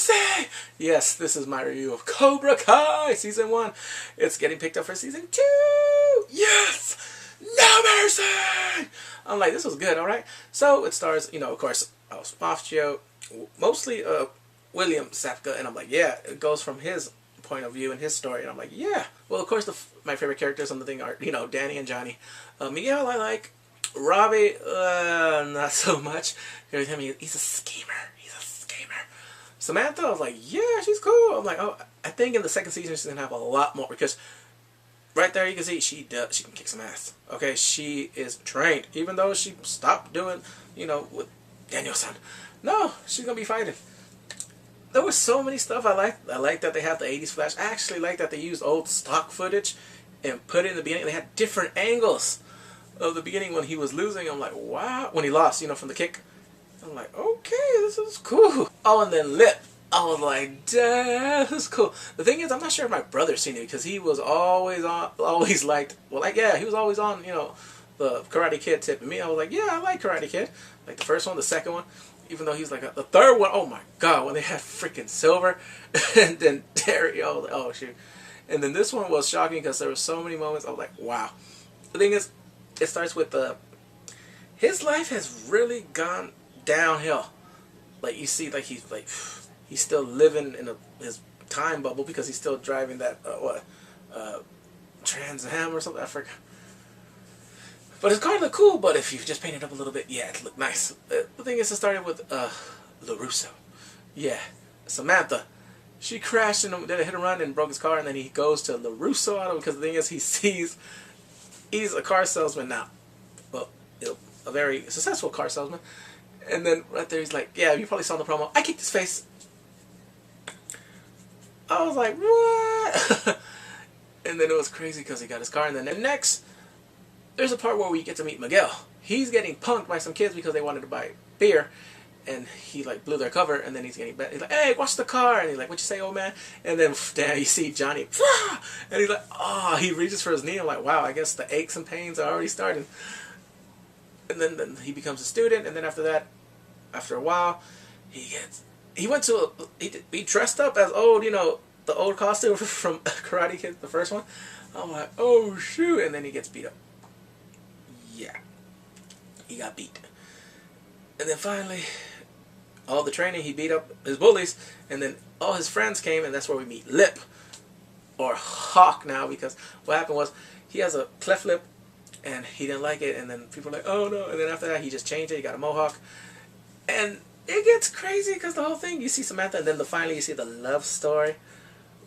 mercy! Yes, this is my review of Cobra Kai Season 1. It's getting picked up for Season 2! Yes! No mercy! I'm like, this was good, alright? So, it stars, of course, Mafio, mostly William Sapka, and I'm like, yeah, it goes from his point of view and his story, and I'm like, yeah. Well, of course, my favorite characters on the thing are, Danny and Johnny. Miguel, I like. Robbie, not so much. He's a schemer. He's a schemer. Samantha, I was like, yeah, she's cool. I'm like, oh, I think in the second season she's gonna have a lot more, because right there you can see she can kick some ass. Okay, she is trained, even though she stopped doing, with Danielson. No, she's gonna be fighting. There was so many stuff I liked. I like that they have the 80s flash. I actually like that they used old stock footage and put it in the beginning. They had different angles of the beginning when he was losing. I'm like, wow. When he lost, from the kick. I'm like, okay, this is cool. Oh, and then Lip. I was like, damn, this is cool. The thing is, I'm not sure if my brother's seen it, because he was always liked, he was always on, the Karate Kid tip. And me, I was like, yeah, I like Karate Kid. Like the first one, the second one. Even though he's like the third one, oh my god, when they had freaking Silver. And then Terry, I was like, oh shoot. And then this one was shocking because there were so many moments. I was like, wow. The thing is, it starts with his life has really gone downhill. Like you see, like he's still living in his time bubble, because he's still driving that Trans Am or something. I forgot. But his car looked cool. But if you just paint it up a little bit, yeah, it looked nice. The thing is, it started with LaRusso. Yeah, Samantha. She crashed and did a hit and run and broke his car, and then he goes to LaRusso Auto, because the thing is, he sees he's a car salesman now. Well, a very successful car salesman. And then right there, he's like, yeah, you probably saw in the promo, I kicked his face. I was like, what? And then it was crazy because he got his car. And then next, there's a part where we get to meet Miguel. He's getting punked by some kids because they wanted to buy beer. And he blew their cover, and then he's getting bad. He's like, hey, watch the car. And he's like, what you say, old man? And then damn, you see Johnny, and he's like, oh, he reaches for his knee. I'm like, wow, I guess the aches and pains are already starting. And then he becomes a student, and then after that, after a while, he dressed up as old, the old costume from Karate Kid, the first one. I'm like, oh shoot, and then he gets beat up. Yeah, he got beat. And then finally, all the training, he beat up his bullies, and then all his friends came, and that's where we meet Lip, or Hawk now, because what happened was, he has a cleft lip, and he didn't like it, and then people were like, oh no, and then after that, he just changed it, he got a mohawk, and it gets crazy, because the whole thing, you see Samantha, and then finally you see the love story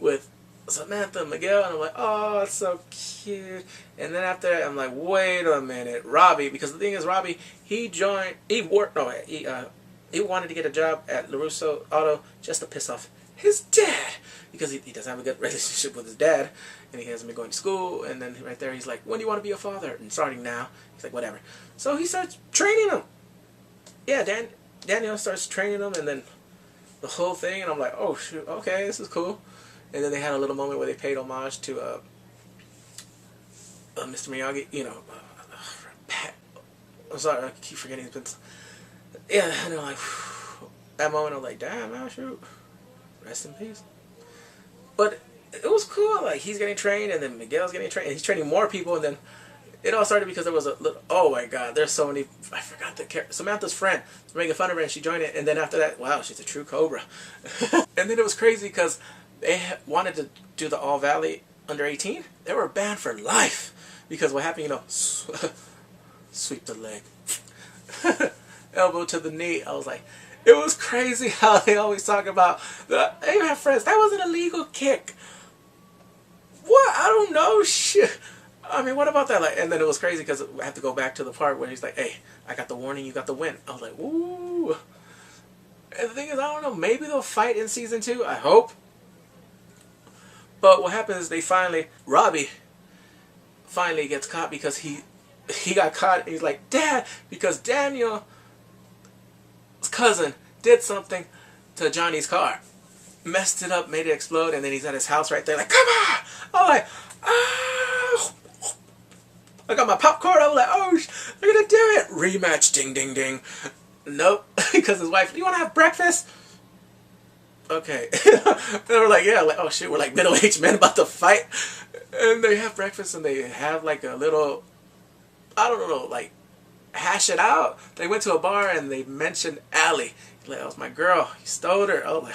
with Samantha and Miguel, and I'm like, oh, it's so cute. And then after that, I'm like, wait a minute, Robbie, because the thing is, Robbie, he wanted to get a job at LaRusso Auto just to piss off his dad, because he doesn't have a good relationship with his dad, and he hasn't been going to school. And then right there, he's like, when do you want to be a father? And starting now. He's like, whatever. So he starts training him. Yeah, Daniel starts training him, and then the whole thing, and I'm like, oh shoot, okay, this is cool. And then they had a little moment where they paid homage to Mr. Miyagi, Pat. I'm sorry, I keep forgetting his been. Yeah, and I'm like, that moment, I'm like, damn, man, shoot, rest in peace. But it was cool. Like, he's getting trained, and then Miguel's getting trained, and he's training more people, and then it all started because there was a little, oh my god, there's so many, I forgot the character, Samantha's friend was making fun of her, and she joined it, and then after that, wow, she's a true Cobra. And then it was crazy because they wanted to do the All Valley under 18. They were banned for life, because what happened, sweep the leg, elbow to the knee. I was like, it was crazy how they always talk about they have friends. That was an illegal kick. What? I don't know. Shit. I mean, what about that? Like, and then it was crazy because I have to go back to the part where he's like, hey, I got the warning, you got the win. I was like, ooh. And the thing is, I don't know, maybe they'll fight in season 2, I hope. But what happens is Robbie finally gets caught, because he got caught, and he's like, Dad, because Daniel's cousin did something to Johnny's car. Messed it up, made it explode, and then he's at his house right there like, come on! I'm like, oh! I got my popcorn, I was like, oh, they're gonna do it! Rematch, ding, ding, ding. Nope, because his wife, do you want to have breakfast? Okay. They were like, yeah, like, oh shit, we're like middle-aged men about to fight. And they have breakfast and they have like a little, I don't know, like hash it out. They went to a bar and they mentioned Allie. Like, that was my girl. He stole her. Oh, like,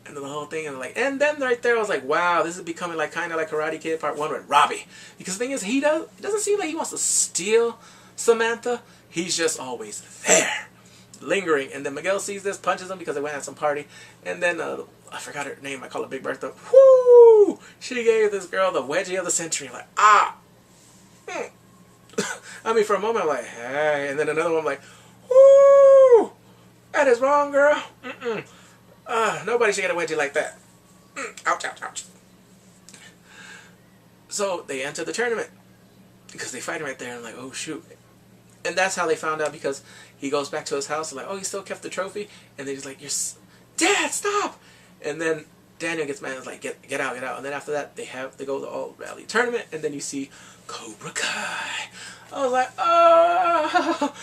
and then the whole thing, and then right there I was like, wow, this is becoming like kind of like Karate Kid Part 1 with Robbie. Because the thing is, it doesn't seem like he wants to steal Samantha. He's just always there, lingering. And then Miguel sees this, punches him because they went at some party. And then I forgot her name. I call her Big Bertha. Woo! She gave this girl the wedgie of the century. Like, ah. I mean, for a moment I'm like, hey, and then another one I'm like, woo! That is wrong, girl. Nobody should get a wedgie like that. Ouch, ouch, ouch. So they enter the tournament because they fight him right there. And I'm like, oh shoot. And that's how they found out, because he goes back to his house and like, oh, he still kept the trophy. And they're just like, Dad, stop. And then Daniel gets mad and is like, get out, get out. And then after that, they go to the All Valley tournament, and then you see Cobra Kai. I was like, oh,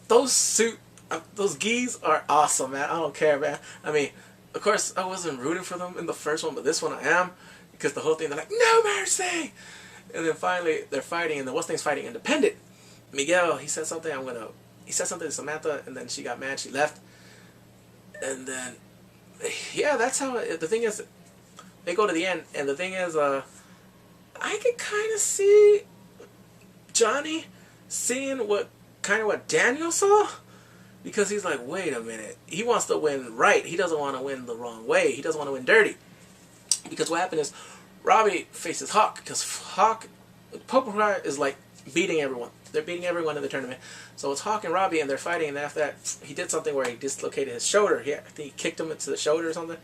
those gis are awesome, man. I don't care, man. I mean, of course, I wasn't rooting for them in the first one, but this one I am, because the whole thing, they're like, no mercy. And then finally, they're fighting, and the what's name's fighting independent. Miguel, he said something to Samantha, and then she got mad, she left. And then, yeah, that's how, the thing is, they go to the end, and the thing is, I can kind of see Johnny seeing what Daniel saw, because he's like, wait a minute, he wants to win right, he doesn't want to win the wrong way, he doesn't want to win dirty. Because what happened is, Robbie faces Hawk, because Hawk, Cobra Kai is like beating everyone. They're beating everyone in the tournament. So it's Hawk and Robbie, and they're fighting, and after that, he did something where he dislocated his shoulder. I think he kicked him into the shoulder or something.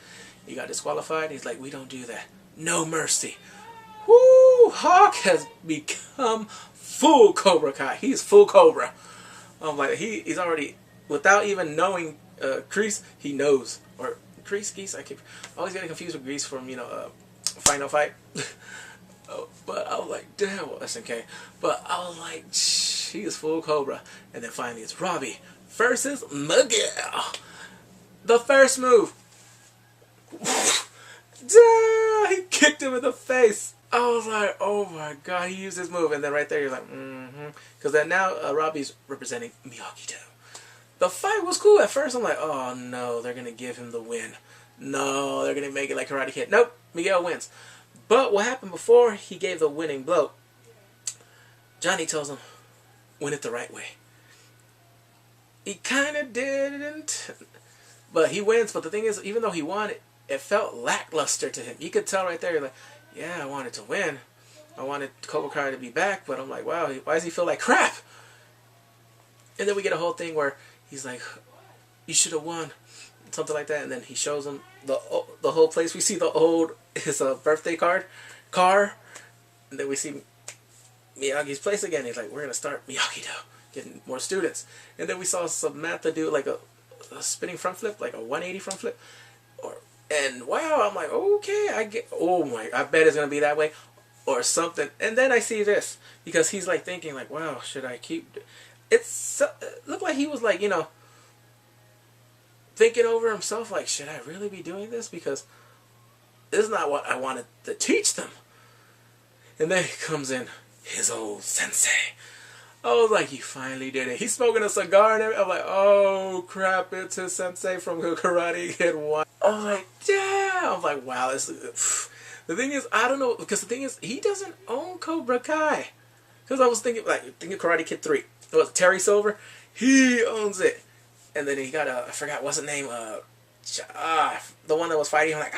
He got disqualified. He's like, we don't do that. No mercy. Woo! Hawk has become full Cobra Kai. He's full Cobra. I'm like, he's already, without even knowing Kreese, he knows. Or Kreese, Geese, I keep always getting confused with Grease from, Final Fight. But I was like, damn, well, SNK. But I was like, he is full Cobra. And then finally it's Robbie versus Miguel. The first move. He kicked him in the face. I was like, oh my god, he used his move. And then right there, you're like, Because then now Robbie's representing Miyagi-Do. The fight was cool. At first, I'm like, oh no, they're going to give him the win. No, they're going to make it like Karate Kid. Nope, Miguel wins. But what happened before he gave the winning blow, Johnny tells him, win it the right way. He kind of didn't. But he wins. But the thing is, even though he won, it felt lackluster to him. You could tell right there, like, yeah, I wanted to win. I wanted Cobra Kai to be back. But I'm like, wow, why does he feel like crap? And then we get a whole thing where he's like, you should have won. Something like that. And then he shows him the whole place. We see his birthday car. And then we see Miyagi's place again. He's like, we're going to start Miyagi-Do, getting more students. And then we saw Samantha do like a spinning front flip, like a 180 front flip. And wow, I'm like, okay, I bet it's going to be that way. Or something. And then I see this. Because he's like thinking like, wow, should I keep... It looked like he was like, thinking over himself, like, should I really be doing this? Because this is not what I wanted to teach them. And then he comes in, his old sensei. I was like, he finally did it. He's smoking a cigar and everything. I'm like, oh crap, it's his sensei from Karate Kid 1. I was like, damn. I'm like, wow, this is... The thing is, I don't know, because the thing is, he doesn't own Cobra Kai. Because I was thinking Karate Kid 3. It was Terry Silver. He owns it. And then he got I forgot what's his name, the one that was fighting him, like,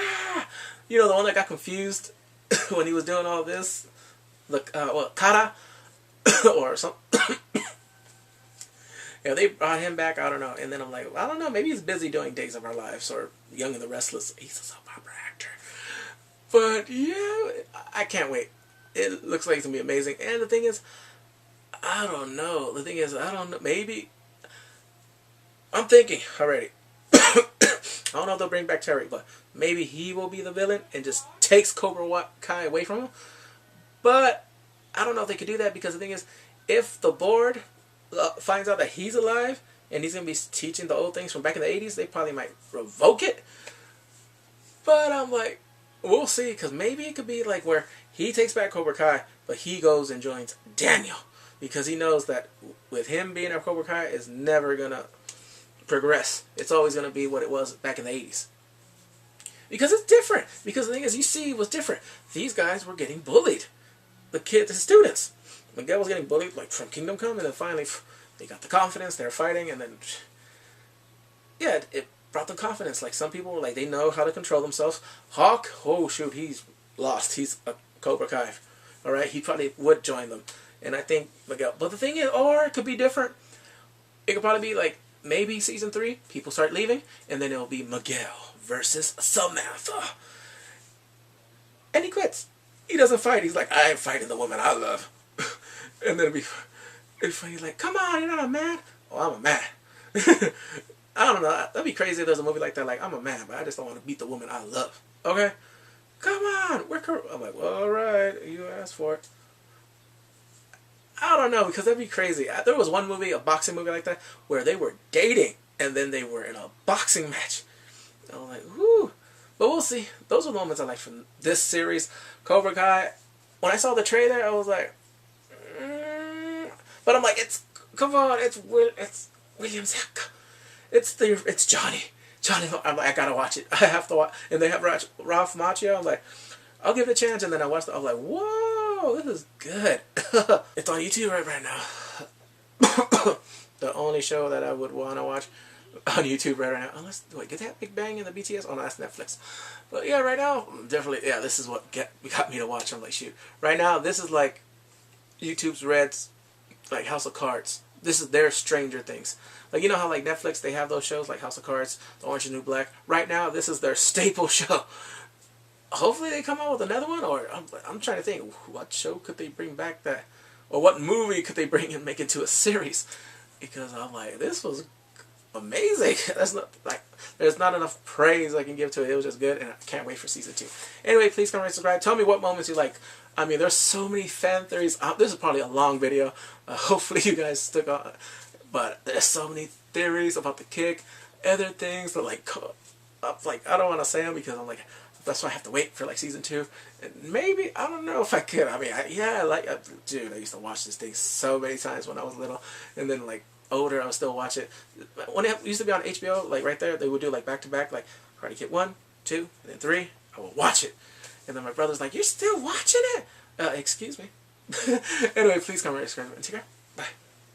the one that got confused when he was doing all this, Kata, or something. Yeah, they brought him back, I don't know. And then I'm like, I don't know, maybe he's busy doing Days of Our Lives, or Young and the Restless. He's a soap opera actor. But, yeah, I can't wait. It looks like it's going to be amazing. And the thing is, I don't know. The thing is, I don't know, maybe... I'm thinking already. I don't know if they'll bring back Terry, but maybe he will be the villain and just takes Cobra Kai away from him. But I don't know if they could do that, because the thing is, if the board finds out that he's alive and he's going to be teaching the old things from back in the 80s, they probably might revoke it. But I'm like, we'll see, because maybe it could be like where he takes back Cobra Kai, but he goes and joins Daniel, because he knows that with him being a Cobra Kai is never gonna progress. It's always gonna be what it was back in the 80s. Because it's different. Because the thing is, you see, it was different. These guys were getting bullied. The students. Miguel was getting bullied like from Kingdom Come, and then finally they got the confidence. They're fighting, and then yeah, it brought them confidence. Like some people, like they know how to control themselves. Hawk, oh shoot, he's lost. He's a Cobra Kai. All right, he probably would join them, and I think Miguel. But the thing is, or it could be different. It could probably be like maybe season 3, people start leaving, and then it'll be Miguel versus Samantha, and he quits. He doesn't fight. He's like, I ain't fighting the woman I love. And then it'd be funny, like, come on, you're not a man. Oh, I'm a man. I don't know. That'd be crazy if there's a movie like that. Like, I'm a man, but I just don't want to beat the woman I love. Okay? Come on. I'm like, well, all right. You asked for it. I don't know, because that'd be crazy. There was one movie, a boxing movie like that, where they were dating, and then they were in a boxing match. And I'm like, whoo. But we'll see. Those are the moments I like from this series. Cobra Kai, when I saw the trailer, I was like, but I'm like, come on, it's William Zach. It's Johnny. I'm like, I gotta watch it. I have to watch. And they have Ralph Macchio. I'm like, I'll give it a chance. And then I watched it. I'm like, whoa, this is good. It's on YouTube right now. The only show that I would want to watch on YouTube right now. Unless, wait, did they have Big Bang in the BTS? Oh no, that's Netflix. But yeah, right now, definitely, yeah, this is what got me to watch. I'm like, shoot. Right now, this is like YouTube's Red's, like House of Cards. This is their Stranger Things. Like, you know how like Netflix, they have those shows like House of Cards, The Orange is the New Black. Right now, this is their staple show. Hopefully they come out with another one, or I'm trying to think, what show could they bring back that, or what movie could they bring and make into a series? Because I'm like, this was amazing. That's not like, there's not enough praise I can give to it. It was just good, and I can't wait for season 2. Anyway, please comment and subscribe. Tell me what moments you like. I mean, there's so many fan theories. This is probably a long video. Hopefully you guys stuck on. But there's so many theories about the kick, other things that like I don't want to say them because I'm like, that's why I have to wait for like season 2. And maybe, I don't know if I could. I mean, dude, I used to watch this thing so many times when I was little, and then like older, I would still watch it. When it used to be on HBO, like right there, they would do like back to back, like Karate Kid 1, 2, and then 3. I would watch it, and then my brother's like, "You're still watching it?" Excuse me. Anyway, please comment, subscribe, and take care. Bye.